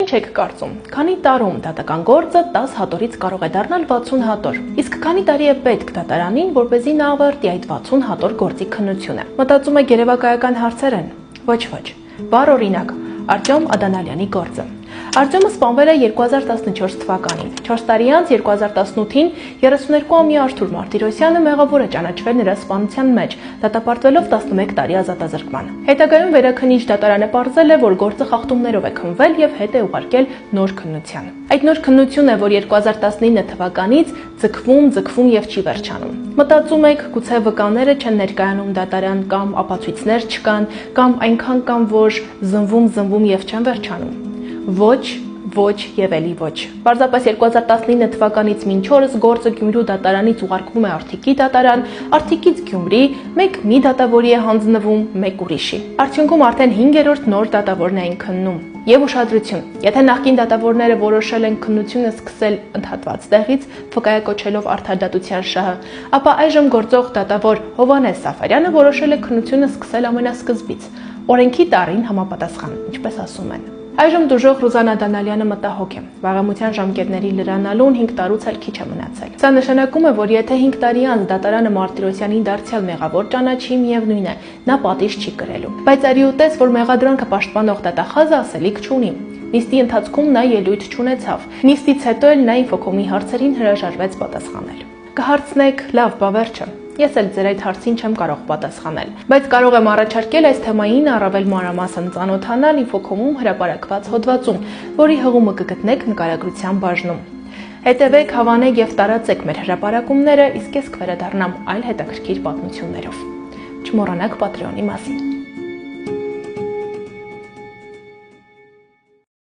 Ինչ եք կարծում, քանի տարում դատական գործը 10 հատորից կարող է դառնալ 60 հատոր, իսկ քանի տարի է պետք դատարանին, որպեսզի նա ավարտի այդ 60 հատոր գործի քննությունը։ Մտածում եք երևակայական հարցեր են։ Ոչ, բառ օրինակ, Արտյոմ Ադանալյանի գործը։ Արտյոմը սպանվել է 2014 թվականին, 4 տարի անց 2018-ին 32-ամյա Արթուր Մարտիրոսյանը մեղավոր է ճանաչվել նրա սպանության մեջ, դատապարտվելով 11 տարի ազատազրկման։ Հետագայում վերաքննիչ դատարանը պարզել է, որ գործը խախտումներով է քննվել եւ հետ է ուղարկել նոր քննության։ Այդ նոր քննությունն է, որ 2019 թվականից ձգվում եւ չի վերջանում։ Մտածում եք, գուցե վկաները չեն ներկայանում դատարան կամ ապացույցներ չկան, կամ այնքան կան, որ զնվում եւ չեն վերջանում։ Ոչ եւ էլի ոչ։ Պարզապես 2019 թվականից մինչ օրս գործը Գյումրու դատարանից ուղարկվում է Արտիքի դատարան, Արտիկից Գյումրի, մեկ մի դատավորի է հանձնվում, մեկ ուրիշի։ Արդյունքում արդեն 5-րդ նոր դատավորն էին քննում։ Եվ ուշադրություն, եթե նախկին դատավորները որոշել են քննությունը սկսել ընդհատված տեղից, վկայակոչելով արդարդատության շահը, ապա այժմ գործող դատավոր Հովհաննես Սաֆարյանը որոշել է քննությունը սկսել ամենասկզբից, օրենքի տառին համապատասխան, ինչպես ասում են։ Այժմ դժոխ Ռուզաննա Դանալյանը մտահոգ է։ Վաղամության ժամկետների լրանալուն 5 տարուց էլ քիչ է մնացել։ Սա նշանակում է, որ եթե 5 տարի անց դատարանը Մարտիրոսյանին դարձյալ մեղավոր ճանաչի, միևնույն է, նա պատիժ չի կրելու։ Բայց արի ու տես, որ մեղադրանքը պաշտպանող դատախազը ասելիք չունի։ Նիստի ընթացքում նա ելույթ չունեցավ։ Նիստից հետո էլ նա Ինֆոկոմի հարցերին հրաժարվեց պատասխանել։ Կհարցնեք, լավ, բա վերջը։ Ես էլ ձեր այդ հարցին չեմ կարող պատասխանել, բայց կարող եմ առաջարկել այս թեմային առավել մանրամասն ծանոթանալ Ինֆոկոմում հրապարակված հոդվածում, որի հղումը կգտնեք նկարագրության բաժնում։ Հետևեք, հավանեք եւ տարածեք մեր հրապարակումները, իսկ ես կվերադառնամ այլ հետաքրքիր պատմություններով։ Չմոռանաք Patreon-ի մասին։